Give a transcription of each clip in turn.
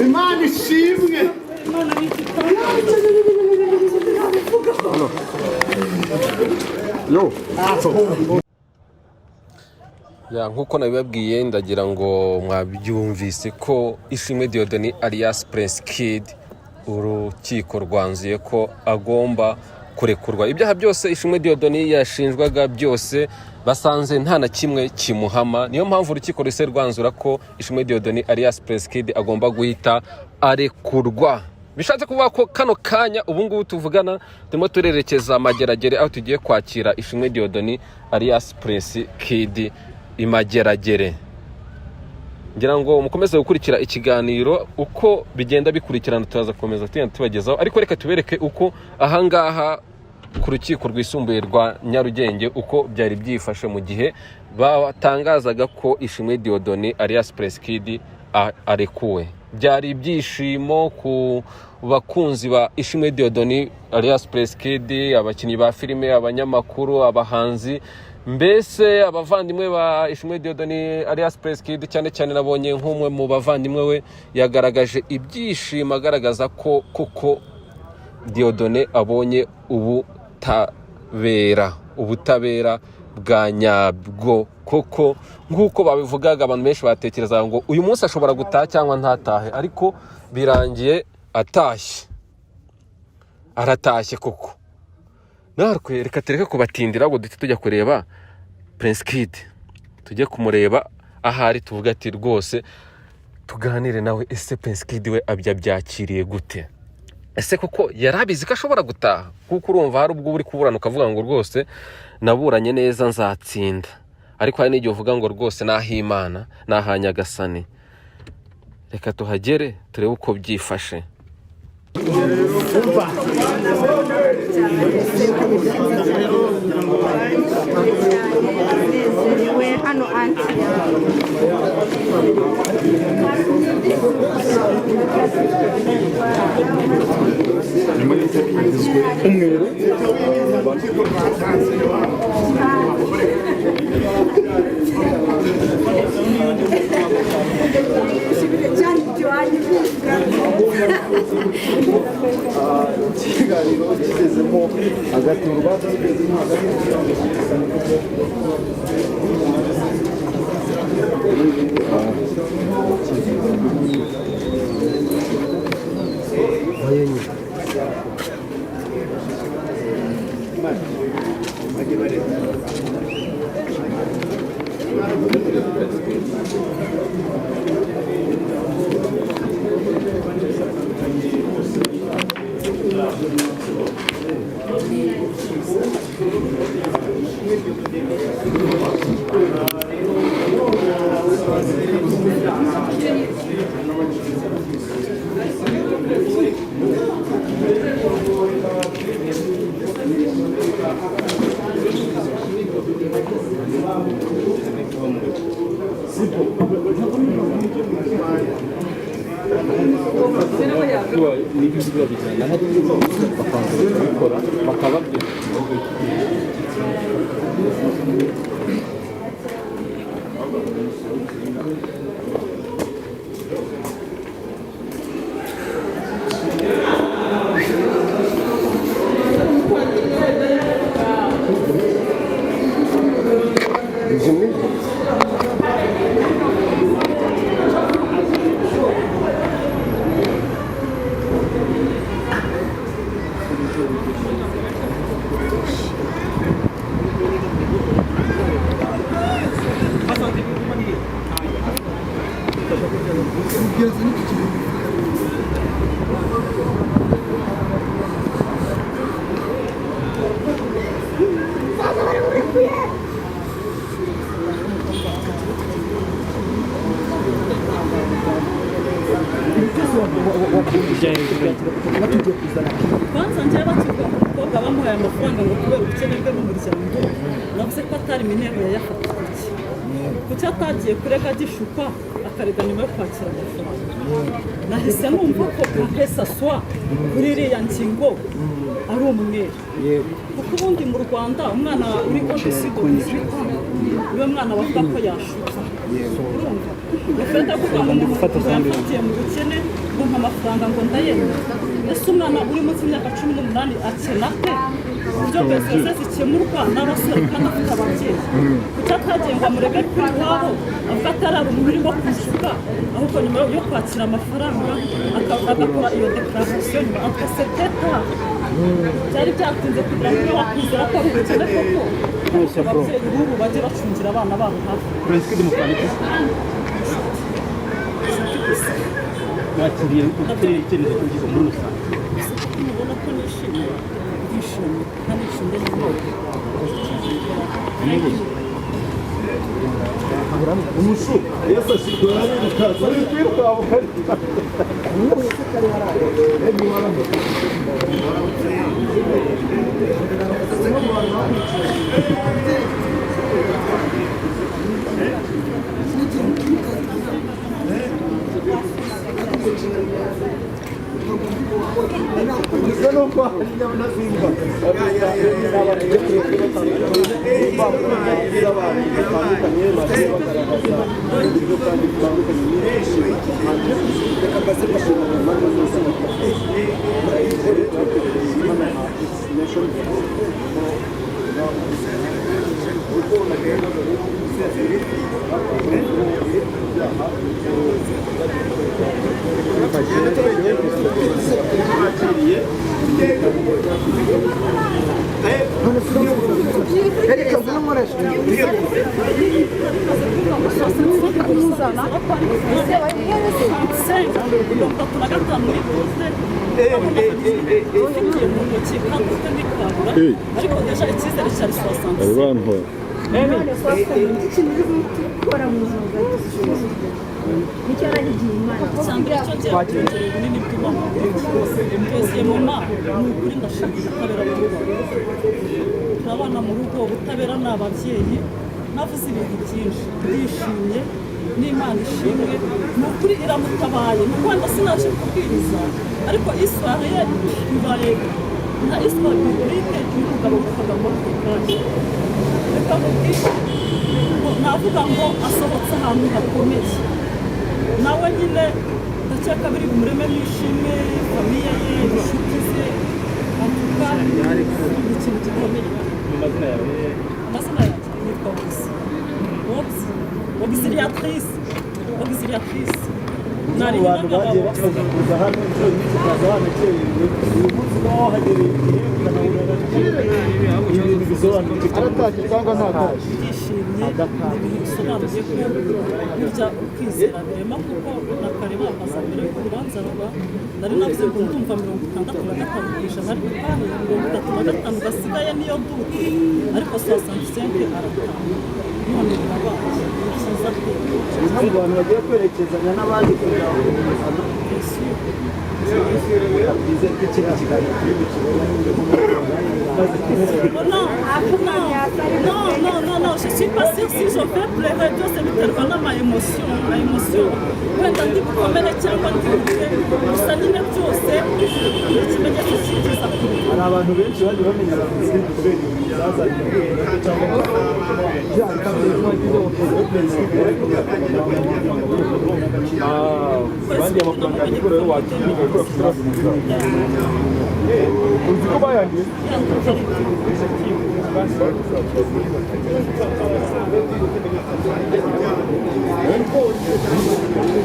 Imana ishimwe. Nk'uko nabibabwiye ndagira ngo mwabyumvise ko Ishimwe Dieudonné alias Prince Kid urukiko rwanzuye ko agomba kurekurwa. Ibyaha byose Ishimwe Dieudonné yashinjwaga byose basanze nta na kimwe kimuhama. Niyo mpamvu urukiko ruse rwanzura ko Ishimwe Dieudonné alias Prince Kid agomba guhita arekurwa. Bishatse kuvuga ko kano kanya ubu ngubu tuvugana turimo turerekeza Amageragere aho tugiye kwakira Ishimwe Dieudonné alias Prince Kid Imageragere. Ngira ngo mukomeze gukurikira ikiganiro uko bigenda bikurikirana, turaza komeza tubagezaho, ariko reka tubereke uko ahangaha ku rukiko rwisumbuye rwa Nyarugenge uko byari byifashe mu gihe batangazaga ko Ishimwe Dieudonné alias Prince Kid arekuwe. Byari ibyishimo ku bakunzi ba Ishimwe Dieudonné alias Prince Kid, abakinnyi ba filime, abanyamakuru, abahanzi, mbese abavandimwe ba Ishimwe Dieudonné alias Prince Kid. Cyane cyane nabonye nk'umwe mu bavandimwe we yagaragaje ibyishimo agaragaza ko kuko Dieudonné abonye ubutabera bwa nyabwo koko. Nk'uko babivugaga abantu benshi batekereza ngo uyu munsi ashobora gutaha cyangwa ntatahe, ariko birangiye aratashye koko. Narwe reka tereke kubatindira ngo duhite tujya kureba Prince Kid, tujye kumureba ahari tuvuga ati rwose tuganire nawe. Ese Prince Kid we byakiriye gute? Ese koko yarabizi ko ashobora gutaha? Kuko urumva hari ubwo uri kuburana ukavuga ngo rwose naburanye neza nzatsinda, ariko hari n'igihe uvuga ngo rwose nahimana nahanyagasani. Reka tuhagere turebe uko byifashe. ikiganiro kigezemo hagati mu rubanza rugezemo hagati kwanza njyewe bakivuga ko umukobwa bamuhaye amafaranga ngo kubera ubukene bwe n'umuryango navuze ko atari minero yayafata kuki atagiye kurega agishukwa akarega nyuma yo kwakira amafaranga nahise numva ko ahesa swa kuri iriya ngingo ari umweru kuko ubundi mu Rwanda umwana uri odesido niwe mwana bavuga ko yashuka urumva ufite kuvuga ngo umuntu yafatiye mu bukene ngo amafaranga ngo ndayemera ese umwana uri munsi y'imyaka 18 akena te ibyo byose zikemurwa n'abasore kandi afite ababyeyi kuki atagiye ngo amurege kuri iwabo avuga atari umuntu urimo kwishyuka ahubwo nyuma yo kwakira amafaranga agakora iyo dekarasiyo nyuma akaseteta byari byatinze kugira ngo wakwizera ko ari ubukene koko ababyeyi b'ubu bajye bacungira abana babo hafi wakiriye icyemezo cy'urukiko muri rusange mubona ko nishimiye ndishimye kandi nishimye umushu yesu ashikora n'ibikaza n'ibirwa abukari abana mu rugo ubutabera ni ababyeyi navuze ibintu byinshi ndishimye n'Imana ishimwe ni ukuri iramutabaye ni wenda sinaje kubwiriza ariko Israel ibaye nka Israel biburike y'umugabo witwaga Moridekayi reka mubwire navuga ngo asohotse ahantu hakomeye nawe nyine ndakeka biri bumureme n'ishimwe famiye ye inshuti ze avuga ikintu gikomeye amazina yanjye yitwa Auxiliatrice nari abantu bagiye bavuga hano inshuro nyinshi kaza hano uyu munsi naho hagereye ibintu bisobanuye aratashye cyangwa ntatashye ndishimye ibintu bisobanuye ko burya ukwizera birema kuko na kare bamaze mbere y'urubanza ruba nari navuze ngo ndumva 65% ariko kandi 35 gasigaye niyo duke ariko 65 arataha none birabaye byiza pe mu bantu bagiye kwerekezanya n'abandi kugira ngo Non, je suis pas sûre si je fais pleurer Dieu c'est biterwa ma émotion wenda ndi bukomere cyangwa ndi bukire gusa nyine byose ikimenyetso cyiza hari abantu benshi bagiye bamenya abavuzi kubera ibintu byazanye cyangwa abandi amafaranga yagikorera wakiriye ko uzi ko bayangiye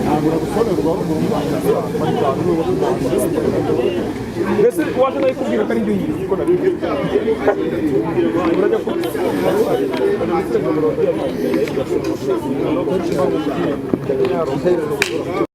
ntabwo gusonerwa mbese waje nawe kubwira ko ari ibyo yize ko nabivuze urajya kubwira